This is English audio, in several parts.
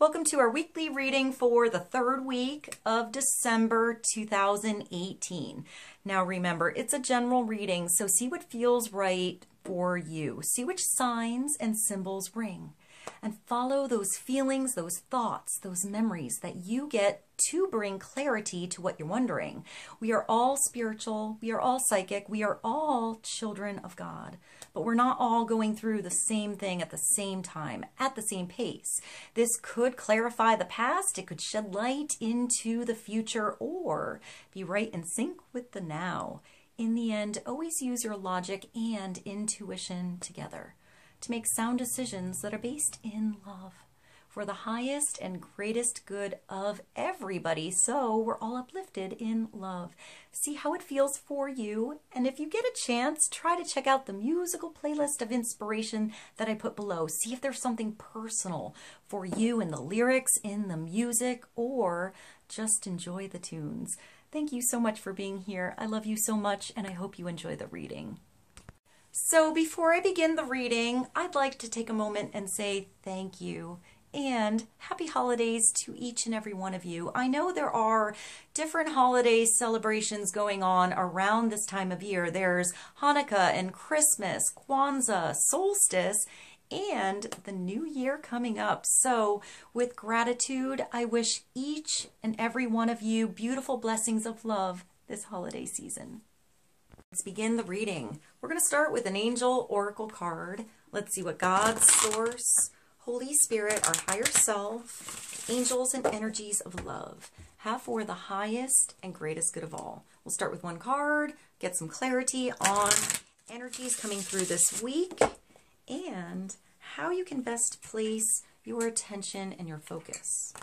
Welcome to our weekly reading for the third week of December 2018. Now remember, it's a general reading, so see what feels right for you. See which signs and symbols ring. And follow those feelings, those thoughts, those memories that you get to bring clarity to what you're wondering. We are all spiritual, we are all psychic, we are all children of God, but we're not all going through the same thing at the same time, at the same pace. This could clarify the past, it could shed light into the future, or be right in sync with the now. In the end, always use your logic and intuition together to make sound decisions that are based in love for the highest and greatest good of everybody, so we're all uplifted in love. See how it feels for you, and if you get a chance, try to check out the musical playlist of inspiration that I put below. See if there's something personal for you in the lyrics, in the music, or just enjoy the tunes. Thank you so much for being here. I love you so much, and I hope you enjoy the reading. So before I begin the reading, I'd like to take a moment and say thank you and happy holidays to each and every one of you. I know there are different holiday celebrations going on around this time of year. There's Hanukkah and Christmas, Kwanzaa, Solstice, and the new year coming up. So with gratitude, I wish each and every one of you beautiful blessings of love this holiday season. Let's begin the reading. We're going to start with an angel oracle card. Let's see what God, Source, Holy Spirit, our higher self, angels and energies of love have for the highest and greatest good of all. We'll start with one card, get some clarity on energies coming through this week and how you can best place your attention and your focus.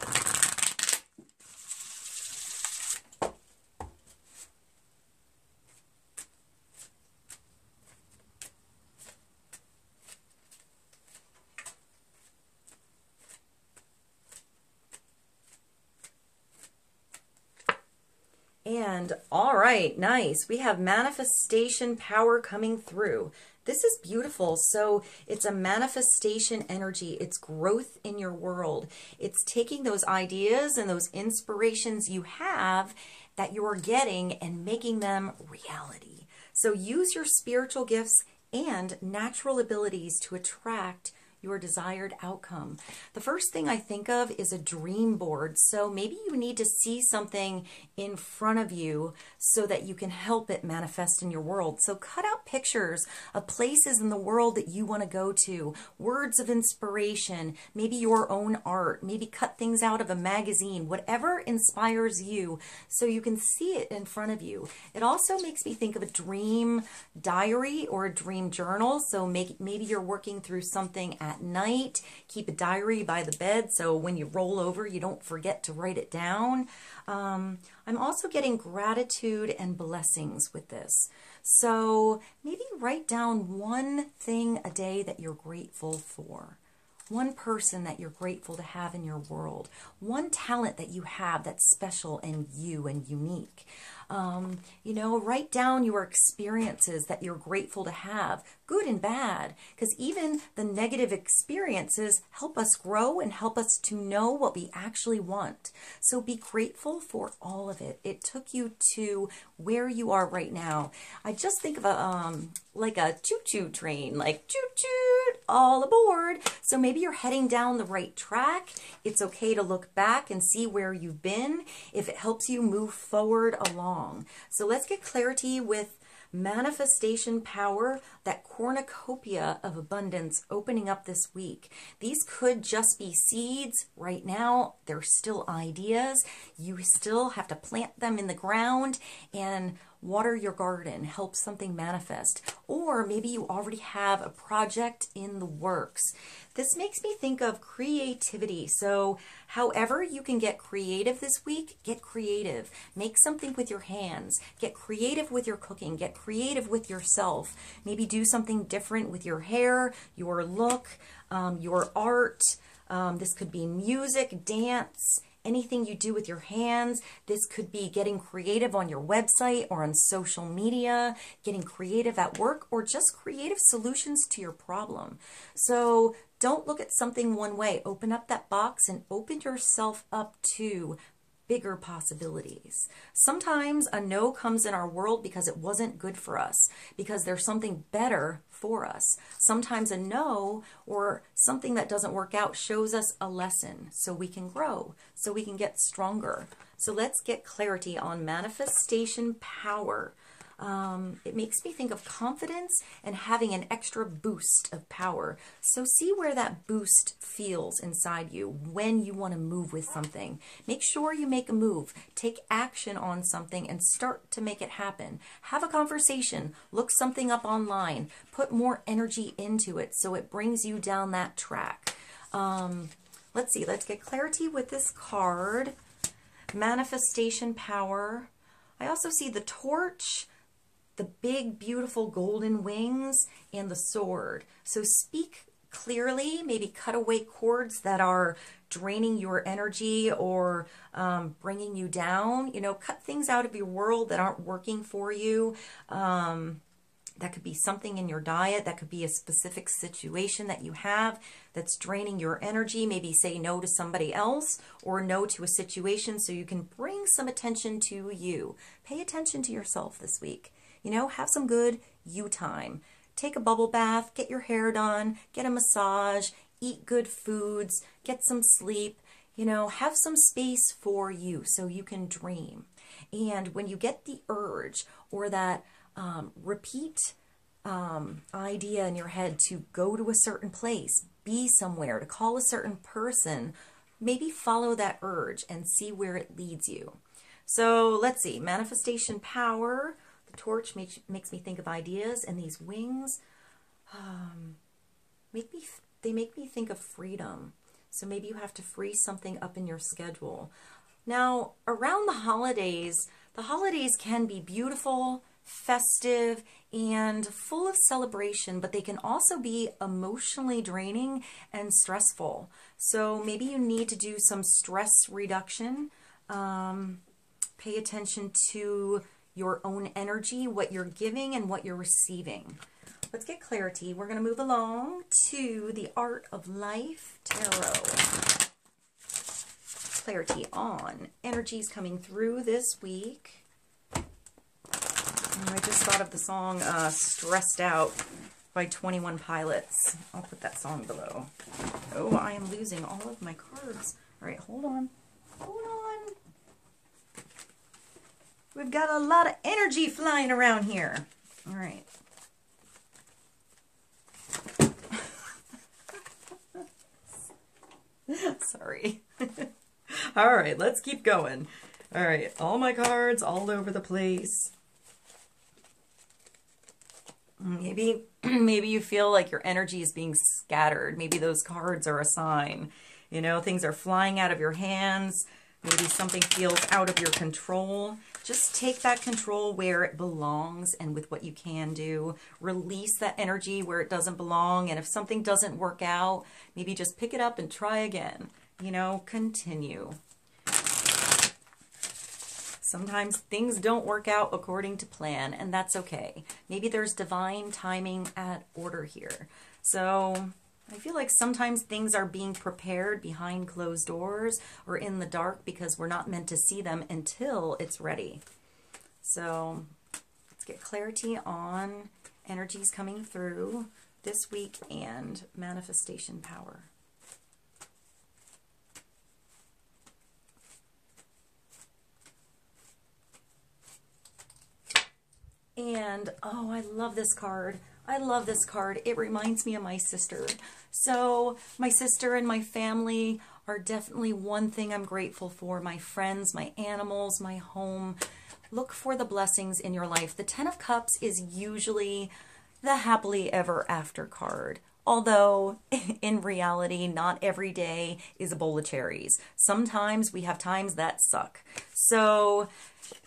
And all right, nice. We have manifestation power coming through. This is beautiful. So it's a manifestation energy. It's growth in your world. It's taking those ideas and those inspirations you have that you're getting and making them reality. So use your spiritual gifts and natural abilities to attract your desired outcome. The first thing I think of is a dream board. So maybe you need to see something in front of you so that you can help it manifest in your world. So cut out pictures of places in the world that you want to go to, words of inspiration, maybe your own art, maybe cut things out of a magazine, whatever inspires you so you can see it in front of you. It also makes me think of a dream diary or a dream journal. So maybe you're working through something at night, keep a diary by the bed so when you roll over you don't forget to write it down. I'm also getting gratitude and blessings with this. So maybe write down one thing a day that you're grateful for. One person that you're grateful to have in your world. One talent that you have that's special and you and unique. You know, write down your experiences that you're grateful to have, good and bad, because even the negative experiences help us grow and help us to know what we actually want. So be grateful for all of it. It took you to where you are right now. I just think of a like a choo-choo train, like choo-choo, all aboard. So maybe you're heading down the right track. It's okay to look back and see where you've been if it helps you move forward along. So let's get clarity with manifestation power, that cornucopia of abundance opening up this week. These could just be seeds right now. They're still ideas. You still have to plant them in the ground and water your garden, help something manifest. Or maybe you already have a project in the works. This makes me think of creativity. So however you can get creative this week, get creative. Make something with your hands. Get creative with your cooking. Get creative with yourself. Maybe do something different with your hair, your look, your art. This could be music, dance, anything you do with your hands. This could be getting creative on your website or on social media, getting creative at work, or just creative solutions to your problem. So don't look at something one way. Open up that box and open yourself up to bigger possibilities. Sometimes a no comes in our world because it wasn't good for us, because there's something better for us. Sometimes a no or something that doesn't work out shows us a lesson so we can grow, so we can get stronger. So let's get clarity on manifestation power. It makes me think of confidence and having an extra boost of power. So see where that boost feels inside you when you want to move with something. Make sure you make a move. Take action on something and start to make it happen. Have a conversation. Look something up online. Put more energy into it so it brings you down that track. Let's see. Let's get clarity with this card. Manifestation power. I also see the torch, the big, beautiful golden wings, and the sword. So speak clearly, maybe cut away cords that are draining your energy or bringing you down. You know, cut things out of your world that aren't working for you. That could be something in your diet. That could be a specific situation that you have that's draining your energy. Maybe say no to somebody else or no to a situation so you can bring some attention to you. Pay attention to yourself this week. You know, have some good you time. Take a bubble bath, get your hair done, get a massage, eat good foods, get some sleep. You know, have some space for you so you can dream. And when you get the urge or that repeat idea in your head to go to a certain place, be somewhere, to call a certain person, maybe follow that urge and see where it leads you. So let's see, manifestation power. The torch makes me think of ideas, and these wings make me think of freedom. So maybe you have to free something up in your schedule. Now, around the holidays can be beautiful, festive, and full of celebration, but they can also be emotionally draining and stressful. So maybe you need to do some stress reduction. Pay attention to your own energy, what you're giving and what you're receiving. Let's get clarity. We're going to move along to the Art of Life Tarot. Clarity on energies coming through this week. I just thought of the song Stressed Out by 21 Pilots. I'll put that song below. Oh, I am losing all of my cards. All right, hold on. Hold on. We've got a lot of energy flying around here. All right. Sorry. All right, let's keep going. All right, all my cards all over the place. Maybe you feel like your energy is being scattered. Maybe those cards are a sign. You know, things are flying out of your hands. Maybe something feels out of your control. Just take that control where it belongs and with what you can do. Release that energy where it doesn't belong. And if something doesn't work out, maybe just pick it up and try again. You know, continue. Sometimes things don't work out according to plan, and that's okay. Maybe there's divine timing at order here. So I feel like sometimes things are being prepared behind closed doors or in the dark because we're not meant to see them until it's ready. So let's get clarity on energies coming through this week and manifestation power. And, oh, I love this card. I love this card. It reminds me of my sister. So my sister and my family are definitely one thing I'm grateful for. My friends, my animals, my home. Look for the blessings in your life. The Ten of Cups is usually the happily ever after card. Although, in reality, not every day is a bowl of cherries. Sometimes we have times that suck. So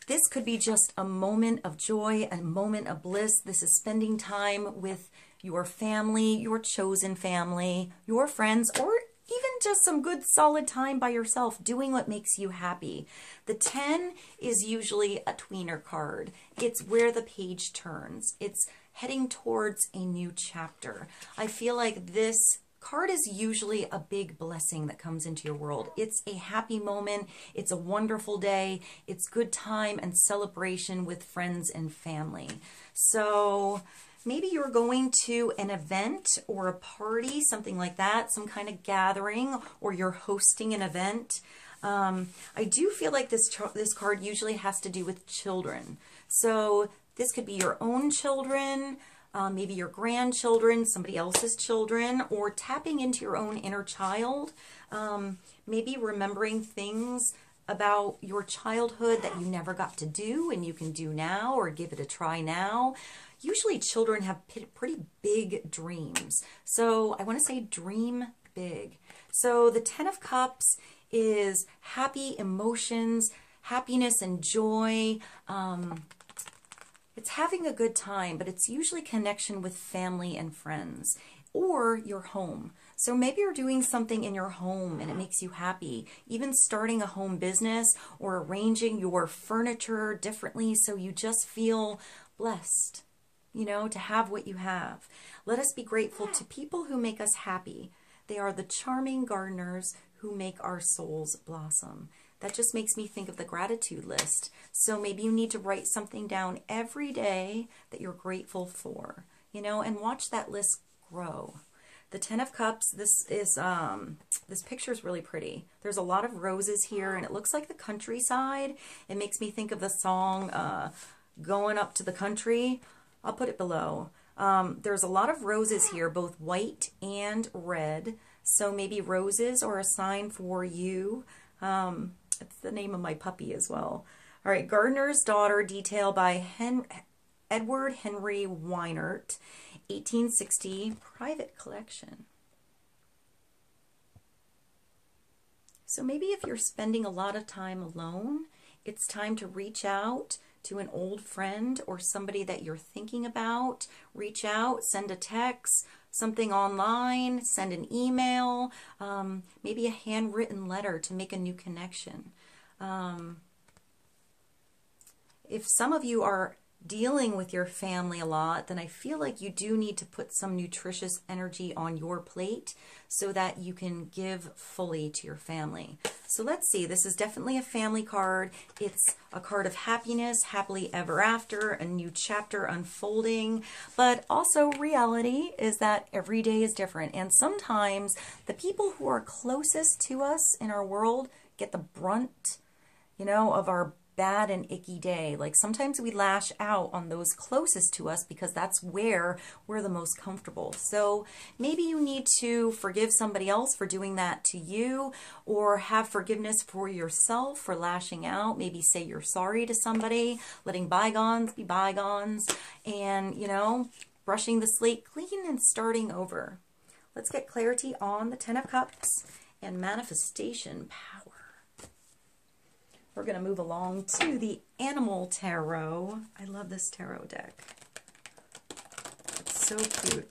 this could be just a moment of joy, a moment of bliss. This is spending time with your family, your chosen family, your friends, or even just some good solid time by yourself doing what makes you happy. The 10 is usually a tweener card. It's where the page turns. It's heading towards a new chapter. I feel like this card is usually a big blessing that comes into your world. It's a happy moment. It's a wonderful day. It's good time and celebration with friends and family. So maybe you're going to an event or a party, something like that, some kind of gathering, or you're hosting an event. I do feel like this card usually has to do with children. So this could be your own children, maybe your grandchildren, somebody else's children, or tapping into your own inner child. Maybe remembering things about your childhood that you never got to do and you can do now, or give it a try now. Usually children have pretty big dreams. So I want to say dream big. So the 10 of Cups is happy emotions, happiness and joy. It's having a good time, but it's usually connection with family and friends or your home. So maybe you're doing something in your home and it makes you happy. Even starting a home business or arranging your furniture differently so you just feel blessed, you know, to have what you have. Let us be grateful to people who make us happy. They are the charming gardeners who make our souls blossom. That just makes me think of the gratitude list. So maybe you need to write something down every day that you're grateful for, you know, and watch that list grow. The 10 of Cups, this picture is really pretty. There's a lot of roses here, and it looks like the countryside. It makes me think of the song Going Up to the Country. I'll put it below. There's a lot of roses here, both white and red. So maybe roses are a sign for you. It's the name of my puppy as well. All right, Gardener's Daughter, detail by Edward Henry Weinert, 1860, private collection. So maybe if you're spending a lot of time alone, it's time to reach out to an old friend or somebody that you're thinking about. Reach out, send a text, something online, send an email, maybe a handwritten letter to make a new connection. If some of you are dealing with your family a lot, then I feel like you do need to put some nutritious energy on your plate so that you can give fully to your family. So let's see, this is definitely a family card. It's a card of happiness, happily ever after, a new chapter unfolding, but also reality is that every day is different. And sometimes the people who are closest to us in our world get the brunt, you know, of our bad and icky day. Like sometimes we lash out on those closest to us because that's where we're the most comfortable. So maybe you need to forgive somebody else for doing that to you, or have forgiveness for yourself for lashing out. Maybe say you're sorry to somebody, letting bygones be bygones, and, you know, brushing the slate clean and starting over. Let's get clarity on the 10 of Cups and manifestation power. We're going to move along to the Animal Tarot. I love this tarot deck. It's so cute.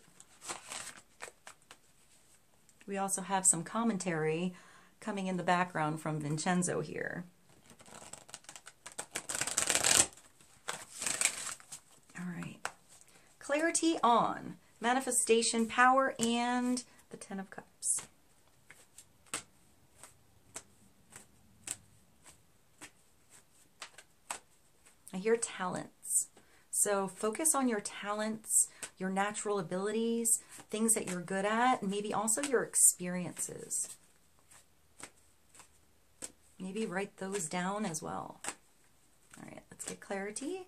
We also have some commentary coming in the background from Vincenzo here. All right. Clarity on manifestation power and the 10 of Cups. I hear talents. So focus on your talents, your natural abilities, things that you're good at, and maybe also your experiences. Maybe write those down as well. All right, let's get clarity.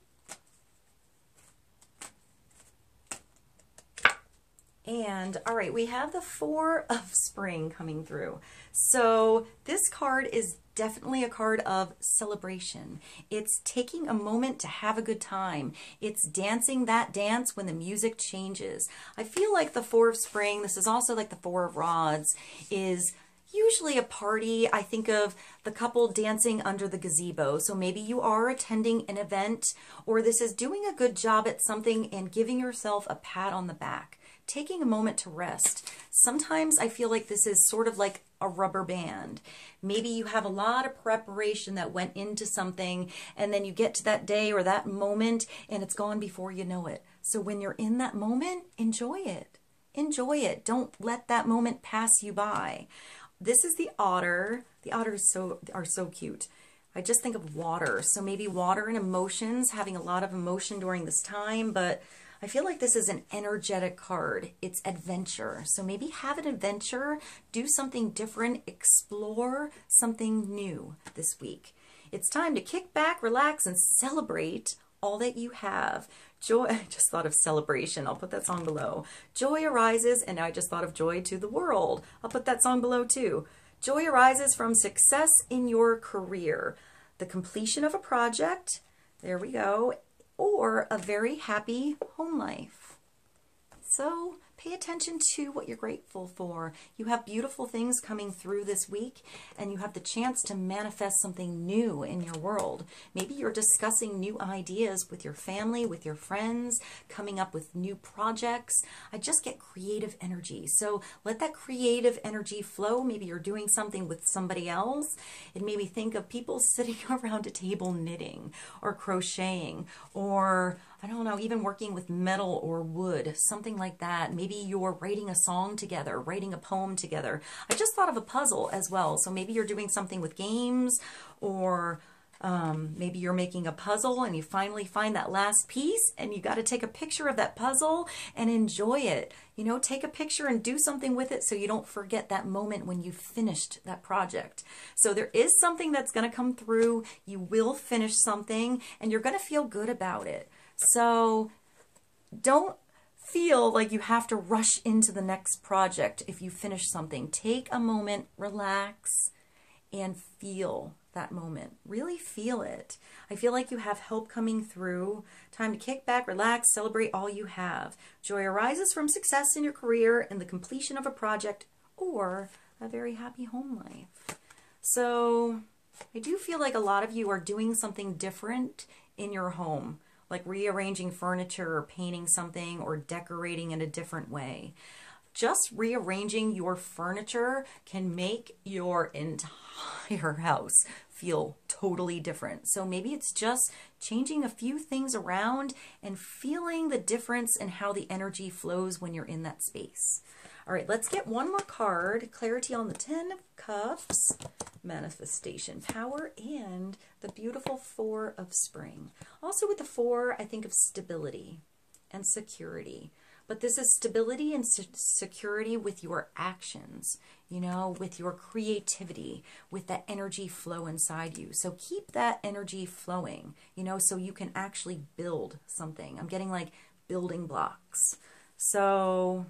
And all right, we have the 4 of Spring coming through. So this card is definitely a card of celebration. It's taking a moment to have a good time. It's dancing that dance when the music changes. I feel like the 4 of Spring, this is also like the 4 of Rods, is usually a party. I think of the couple dancing under the gazebo. So maybe you are attending an event, or this is doing a good job at something and giving yourself a pat on the back. Taking a moment to rest. Sometimes I feel like this is sort of like a rubber band. Maybe you have a lot of preparation that went into something, and then you get to that day or that moment and it's gone before you know it. So when you're in that moment, enjoy it. Enjoy it. Don't let that moment pass you by. This is the otter. The otters are so cute. I just think of water. So maybe water and emotions, having a lot of emotion during this time, but I feel like this is an energetic card. It's adventure. So maybe have an adventure, do something different, explore something new this week. It's time to kick back, relax, and celebrate all that you have. Joy, I just thought of celebration. I'll put that song below. Joy arises, and I just thought of joy to the world. I'll put that song below too. Joy arises from success in your career, the completion of a project, there we go, or a very happy home life. So pay attention to what you're grateful for. You have beautiful things coming through this week, and you have the chance to manifest something new in your world. Maybe you're discussing new ideas with your family, with your friends, coming up with new projects. I just get creative energy. So let that creative energy flow. Maybe you're doing something with somebody else. It made me think of people sitting around a table knitting or crocheting, or I don't know, even working with metal or wood, something like that. Maybe you're writing a song together, writing a poem together. I just thought of a puzzle as well. So maybe you're doing something with games, or maybe you're making a puzzle and you finally find that last piece and you got to take a picture of that puzzle and enjoy it. You know, take a picture and do something with it so you don't forget that moment when you finished that project. So there is something that's going to come through. You will finish something and you're going to feel good about it. So don't feel like you have to rush into the next project if you finish something. Take a moment, relax, and feel that moment. Really feel it. I feel like you have help coming through. Time to kick back, relax, celebrate all you have. Joy arises from success in your career and the completion of a project or a very happy home life. So I do feel like a lot of you are doing something different in your home, like rearranging furniture or painting something or decorating in a different way. Just rearranging your furniture can make your entire house feel totally different. So maybe it's just changing a few things around and feeling the difference in how the energy flows when you're in that space. All right, let's get one more card. Clarity on the 10 of Cups, manifestation power, and the beautiful 4 of Spring. Also with the 4, I think of stability and security. But this is stability and security with your actions, you know, with your creativity, with that energy flow inside you. So keep that energy flowing, you know, so you can actually build something. I'm getting like building blocks. So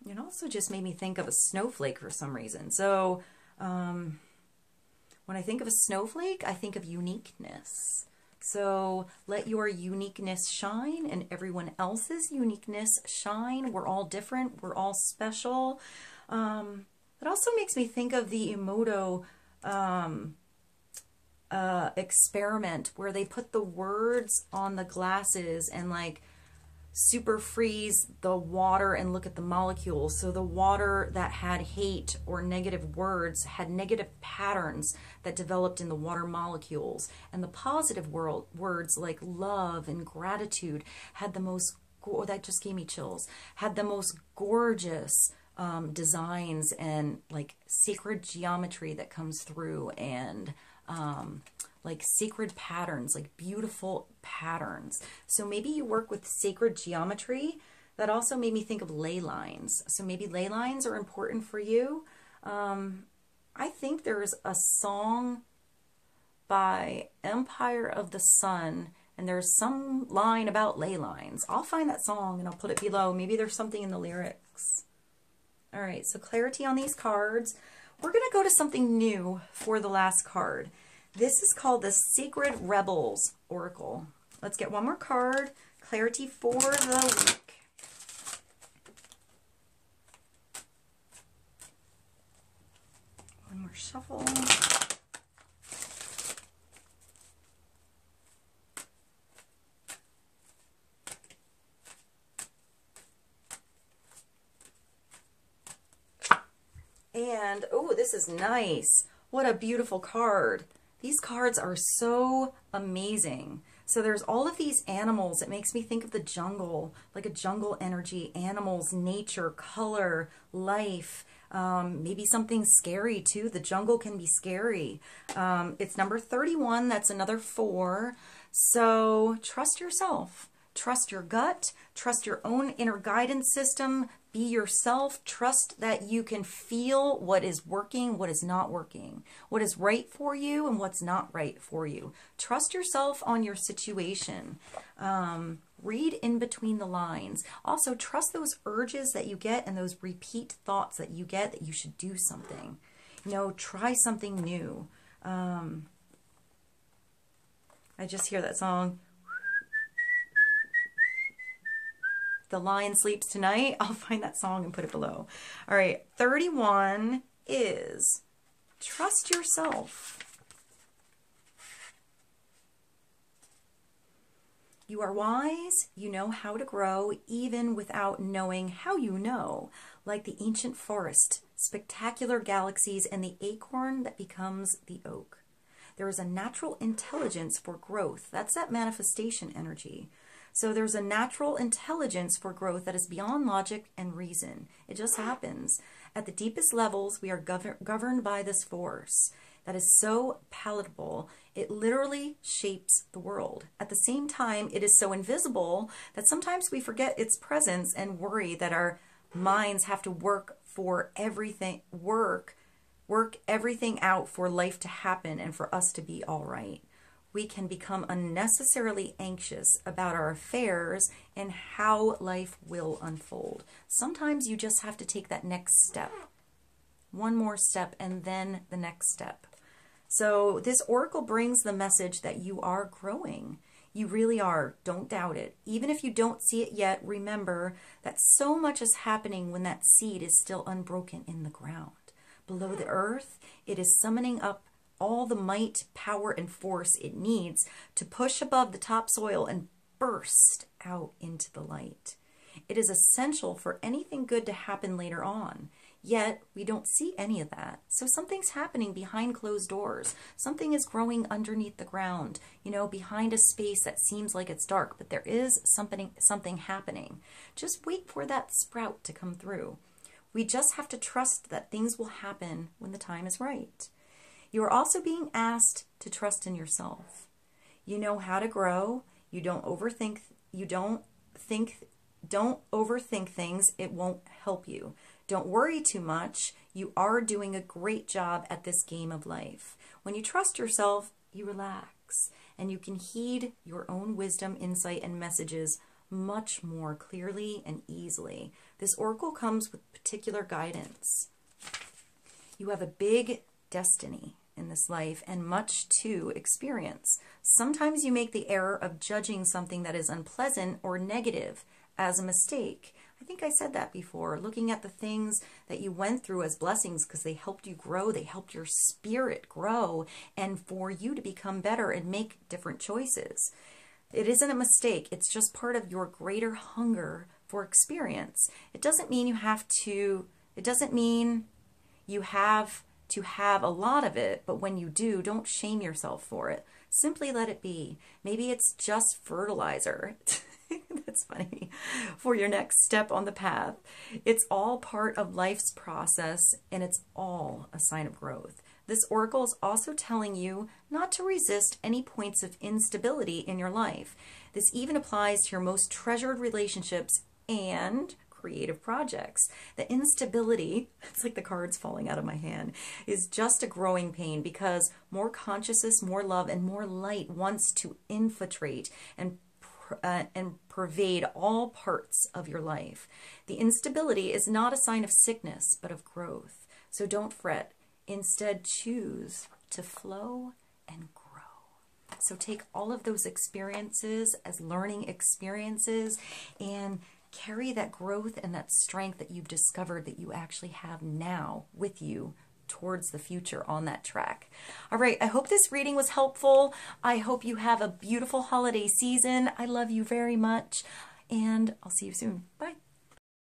it also just made me think of a snowflake for some reason. So when I think of a snowflake, I think of uniqueness. So let your uniqueness shine and everyone else's uniqueness shine. We're all different. We're all special. It also makes me think of the Emoto experiment where they put the words on the glasses and like super freeze the water and look at the molecules. So the water that had hate or negative words had negative patterns that developed in the water molecules. And the positive words like love and gratitude had the most, that just gave me chills, had the most gorgeous designs and like sacred geometry that comes through, and like sacred patterns, like beautiful patterns. So maybe you work with sacred geometry. That also made me think of ley lines. So maybe ley lines are important for you. I think there's a song by Empire of the Sun, and there's some line about ley lines. I'll find that song and I'll put it below. Maybe there's something in the lyrics. All right, so clarity on these cards. We're going to go to something new for the last card. This is called the Sacred Rebels Oracle. Let's get one more card. Clarity for the week. One more shuffle. And, oh, this is nice. What a beautiful card. These cards are so amazing. So there's all of these animals. It makes me think of the jungle, like a jungle energy, animals, nature, color, life, maybe something scary too. The jungle can be scary. It's number 31. That's another 4. So trust yourself. Trust your gut. Trust your own inner guidance system. Be yourself. Trust that you can feel what is working, what is not working, what is right for you and what's not right for you. Trust yourself on your situation. Read in between the lines. Also, trust those urges that you get and those repeat thoughts that you get that you should do something. You know, try something new. I just hear that song. The Lion Sleeps Tonight. I'll find that song and put it below. All right, 31 is trust yourself. You are wise. You know how to grow even without knowing how you know. Like the ancient forest, spectacular galaxies, and the acorn that becomes the oak. There is a natural intelligence for growth. That's that manifestation energy. So there's a natural intelligence for growth that is beyond logic and reason. It just happens. At the deepest levels, we are governed by this force that is so palatable. It literally shapes the world. At the same time, it is so invisible that sometimes we forget its presence and worry that our minds have to work everything out for life to happen and for us to be all right. We can become unnecessarily anxious about our affairs and how life will unfold. Sometimes you just have to take that next step. One more step and then the next step. So this oracle brings the message that you are growing. You really are. Don't doubt it. Even if you don't see it yet, remember that so much is happening when that seed is still unbroken in the ground. Below the earth, it is summoning up all the might, power, and force it needs to push above the topsoil and burst out into the light. It is essential for anything good to happen later on. Yet, we don't see any of that. So something's happening behind closed doors. Something is growing underneath the ground, you know, behind a space that seems like it's dark, but there is something happening. Just wait for that sprout to come through. We just have to trust that things will happen when the time is right. You are also being asked to trust in yourself. You know how to grow. You don't overthink. Don't overthink things. It won't help you. Don't worry too much. You are doing a great job at this game of life. When you trust yourself, you relax and you can heed your own wisdom, insight, and messages much more clearly and easily. This oracle comes with particular guidance. You have a big destiny in this life and much to experience. Sometimes you make the error of judging something that is unpleasant or negative as a mistake. I think I said that before, looking at the things that you went through as blessings because they helped you grow, they helped your spirit grow, and for you to become better and make different choices. It isn't a mistake, it's just part of your greater hunger for experience. It doesn't mean you have to have a lot of it, but when you do, don't shame yourself for it. Simply let it be. Maybe it's just fertilizer. That's funny. For your next step on the path. It's all part of life's process, and it's all a sign of growth. This oracle is also telling you not to resist any points of instability in your life. This even applies to your most treasured relationships and creative projects. The instability, it's like the cards falling out of my hand, is just a growing pain because more consciousness, more love, and more light wants to infiltrate and pervade all parts of your life. The instability is not a sign of sickness, but of growth. So don't fret. Instead, choose to flow and grow. So take all of those experiences as learning experiences and carry that growth and that strength that you've discovered that you actually have now with you towards the future on that track. All right, I hope this reading was helpful. I hope you have a beautiful holiday season. I love you very much, and I'll see you soon. Bye.